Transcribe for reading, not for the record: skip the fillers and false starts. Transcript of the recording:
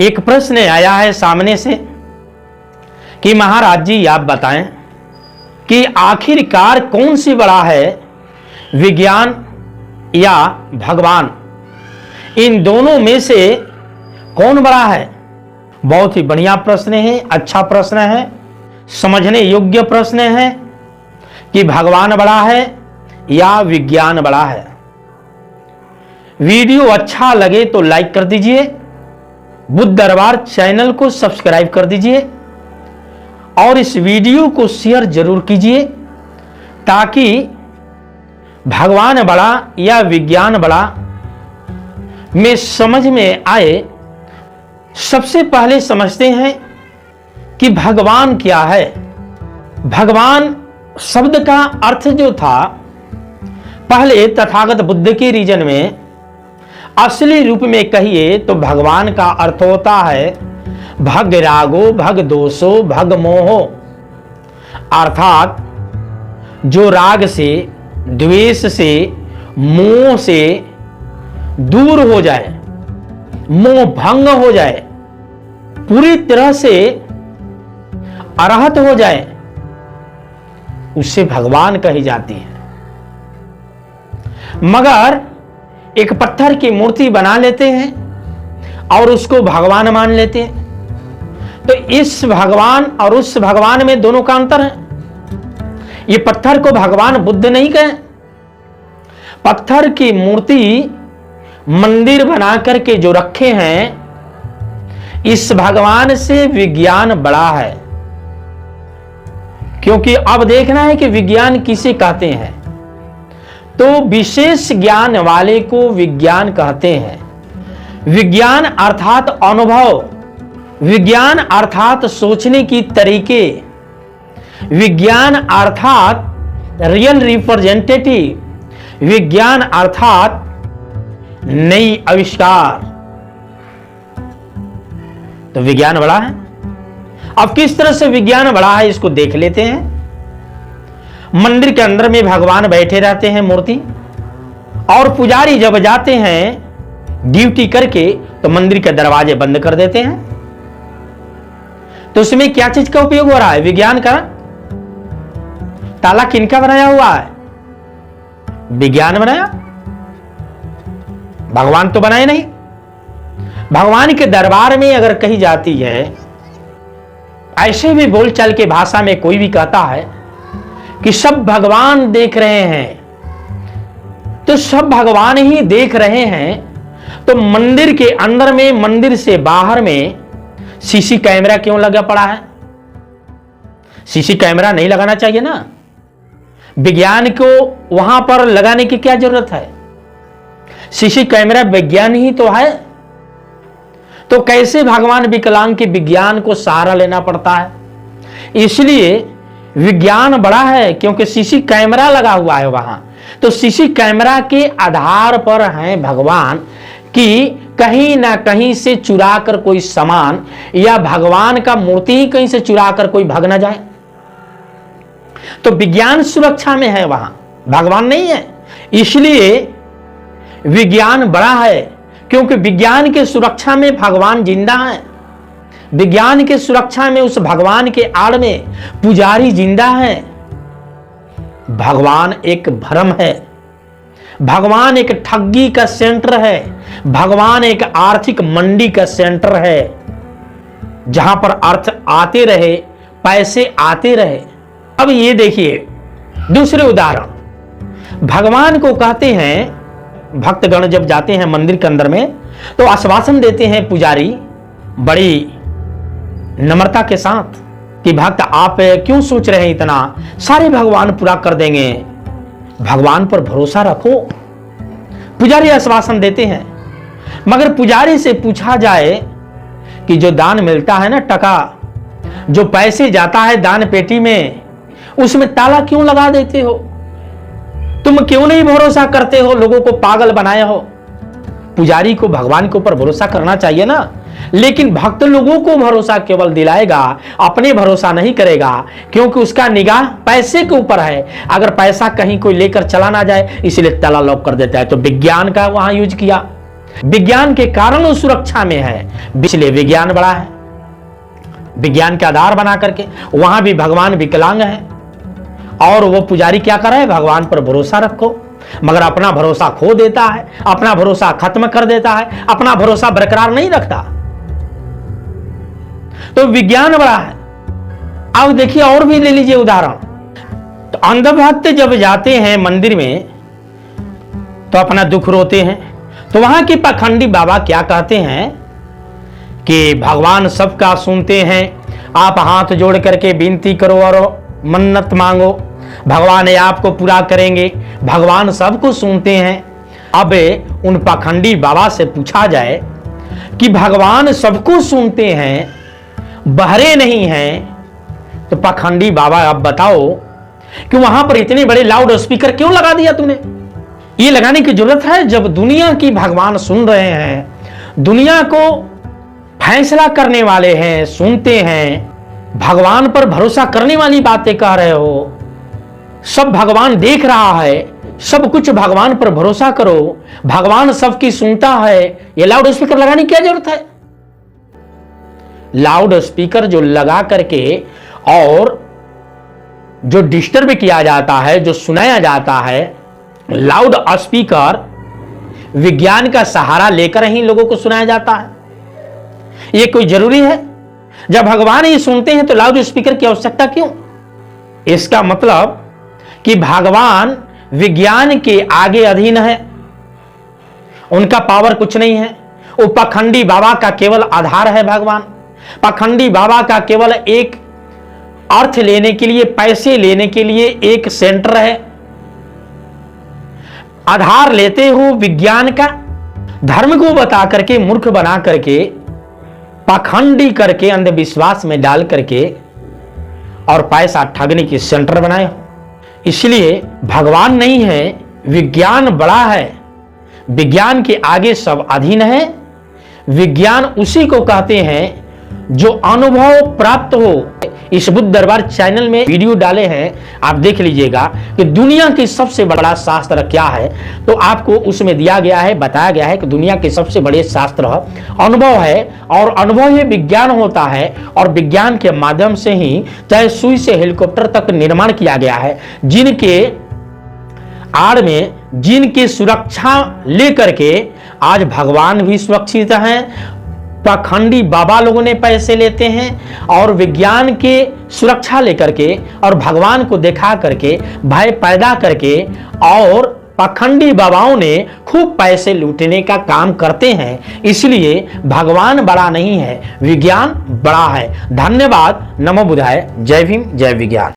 एक प्रश्न आया है सामने से कि महाराज जी आप बताएं कि आखिरकार कौन सी बड़ा है, विज्ञान या भगवान? इन दोनों में से कौन बड़ा है? बहुत ही बढ़िया प्रश्न है, अच्छा प्रश्न है, समझने योग्य प्रश्न है कि भगवान बड़ा है या विज्ञान बड़ा है। वीडियो अच्छा लगे तो लाइक कर दीजिए, बुद्ध दरबार चैनल को सब्सक्राइब कर दीजिए और इस वीडियो को शेयर जरूर कीजिए ताकि भगवान बड़ा या विज्ञान बड़ा में समझ में आए। सबसे पहले समझते हैं कि भगवान क्या है। भगवान शब्द का अर्थ जो था, पहले तथागत बुद्ध के रीजन में असली रूप में कहिए तो भगवान का अर्थ होता है भग रागो भग दोषो भग मोहो, अर्थात जो राग से, द्वेष से, मोह से दूर हो जाए, मोह भंग हो जाए, पूरी तरह से अरहत हो जाए, उससे भगवान कही जाती है। मगर एक पत्थर की मूर्ति बना लेते हैं और उसको भगवान मान लेते हैं, तो इस भगवान और उस भगवान में दोनों का अंतर है। ये पत्थर को भगवान बुद्ध नहीं कहे, पत्थर की मूर्ति मंदिर बना करके जो रखे हैं, इस भगवान से विज्ञान बड़ा है। क्योंकि अब देखना है कि विज्ञान किसे कहते हैं, तो विशेष ज्ञान वाले को विज्ञान कहते हैं। विज्ञान अर्थात अनुभव, विज्ञान अर्थात सोचने की तरीके, विज्ञान अर्थात रियल रिप्रेजेंटेटिव, विज्ञान अर्थात नई आविष्कार। तो विज्ञान बड़ा है। अब किस तरह से विज्ञान बड़ा है इसको देख लेते हैं। मंदिर के अंदर में भगवान बैठे रहते हैं मूर्ति, और पुजारी जब जाते हैं ड्यूटी करके तो मंदिर के दरवाजे बंद कर देते हैं। तो उसमें क्या चीज का उपयोग हो रहा है? विज्ञान का। ताला किनका बनाया हुआ है? विज्ञान बनाया, भगवान तो बनाए नहीं। भगवान के दरबार में अगर कही जाती है, ऐसे भी बोलचाल के भाषा में कोई भी कहता है कि सब भगवान देख रहे हैं, तो सब भगवान ही देख रहे हैं, तो मंदिर के अंदर में, मंदिर से बाहर में सीसी कैमरा क्यों लगा पड़ा है? सीसी कैमरा नहीं लगाना चाहिए ना। विज्ञान को वहां पर लगाने की क्या जरूरत है? सीसी कैमरा विज्ञान ही तो है। तो कैसे भगवान विकलांग के विज्ञान को सहारा लेना पड़ता है? इसलिए विज्ञान बड़ा है क्योंकि सीसी कैमरा लगा हुआ है वहां। तो सीसी कैमरा के आधार पर है भगवान कि कहीं ना कहीं से चुरा कर कोई सामान या भगवान का मूर्ति ही कहीं से चुरा कर कोई भाग ना जाए। तो विज्ञान सुरक्षा में है, वहां भगवान नहीं है। इसलिए विज्ञान बड़ा है क्योंकि विज्ञान के सुरक्षा में भगवान जिंदा है। विज्ञान के सुरक्षा में उस भगवान के आड़ में पुजारी जिंदा है। भगवान एक भ्रम है, भगवान एक ठगी का सेंटर है, भगवान एक आर्थिक मंडी का सेंटर है, जहां पर अर्थ आते रहे, पैसे आते रहे। अब ये देखिए दूसरे उदाहरण। भगवान को कहते हैं, भक्तगण जब जाते हैं मंदिर के अंदर में तो आश्वासन देते हैं पुजारी बड़ी नम्रता के साथ कि भक्त आप क्यों सोच रहे हैं इतना, सारे भगवान पूरा कर देंगे, भगवान पर भरोसा रखो। पुजारी आश्वासन देते हैं। मगर पुजारी से पूछा जाए कि जो दान मिलता है ना, टका जो पैसे जाता है दान पेटी में, उसमें ताला क्यों लगा देते हो? तुम क्यों नहीं भरोसा करते हो? लोगों को पागल बनाया हो। पुजारी को भगवान के ऊपर भरोसा करना चाहिए ना, लेकिन भक्त लोगों को भरोसा केवल दिलाएगा, अपने भरोसा नहीं करेगा, क्योंकि उसका निगाह पैसे के ऊपर है। अगर पैसा कहीं कोई लेकर चला ना जाए इसलिए ताला लॉक कर देता है। तो विज्ञान का वहां यूज किया। विज्ञान के कारण वो सुरक्षा में है, इसलिए विज्ञान बड़ा है। विज्ञान के आधार बना करके वहां भी भगवान विकलांग है और वो पुजारी क्या कर रहे हैं, भगवान पर भरोसा रखो, मगर अपना भरोसा खो देता है, अपना भरोसा खत्म कर देता है, अपना भरोसा बरकरार नहीं रखता। तो विज्ञान बड़ा है। अब देखिए और भी ले लीजिए उदाहरण। तो अंधभक्त जब जाते हैं मंदिर में तो अपना दुख रोते हैं, तो वहां के पाखंडी बाबा क्या कहते हैं कि भगवान सबका सुनते हैं, आप हाथ जोड़ करके विनती करो और मन्नत मांगो, भगवान आपको पूरा करेंगे, भगवान सबको सुनते हैं। अब उन पाखंडी बाबा से पूछा जाए कि भगवान सबको सुनते हैं, बहरे नहीं हैं, तो पाखंडी बाबा अब बताओ कि वहां पर इतने बड़े लाउड स्पीकर क्यों लगा दिया तूने? ये लगाने की जरूरत है जब दुनिया की भगवान सुन रहे हैं, दुनिया को फैसला करने वाले हैं, सुनते हैं, भगवान पर भरोसा करने वाली बातें कह रहे हो, सब भगवान देख रहा है, सब कुछ भगवान पर भरोसा करो, भगवान सबकी सुनता है, ये लाउड स्पीकर लगाने की क्या जरूरत है? लाउड स्पीकर जो लगा करके और जो डिस्टर्ब किया जाता है, जो सुनाया जाता है, लाउड स्पीकर विज्ञान का सहारा लेकर ही लोगों को सुनाया जाता है। ये कोई जरूरी है? जब भगवान ही सुनते हैं तो लाउड स्पीकर की आवश्यकता क्यों? इसका मतलब कि भगवान विज्ञान के आगे अधीन है, उनका पावर कुछ नहीं है। वो पाखंडी बाबा का केवल आधार है भगवान, पाखंडी बाबा का केवल एक अर्थ लेने के लिए, पैसे लेने के लिए एक सेंटर है। आधार लेते हो विज्ञान का, धर्म को बता करके, मूर्ख बना करके, पाखंडी करके, अंधविश्वास में डाल करके और पैसा ठगने की सेंटर बनाए हो। इसलिए भगवान नहीं है, विज्ञान बड़ा है, विज्ञान के आगे सब अधीन है। विज्ञान उसी को कहते हैं जो अनुभव प्राप्त हो। इस बुद्ध दरबार चैनल में वीडियो डाले हैं, आप देख लीजिएगा कि दुनिया की सबसे बड़ा शास्त्र क्या है, तो आपको उसमें दिया गया है, बताया गया है कि दुनिया के सबसे बड़े शास्त्र अनुभव है, और अनुभव ही विज्ञान होता है, और विज्ञान के माध्यम से ही चाहे सुई से हेलीकॉप्टर तक निर्माण किया गया है, जिनके आड़ में, जिनकी सुरक्षा लेकर के आज भगवान भी सुरक्षित हैं। पाखंडी बाबा लोगों ने पैसे लेते हैं और विज्ञान के सुरक्षा लेकर के और भगवान को दिखा करके भय पैदा करके, और पाखंडी बाबाओं ने खूब पैसे लूटने का काम करते हैं। इसलिए भगवान बड़ा नहीं है, विज्ञान बड़ा है। धन्यवाद। नमो बुद्धाय। जय भीम, जय विज्ञान।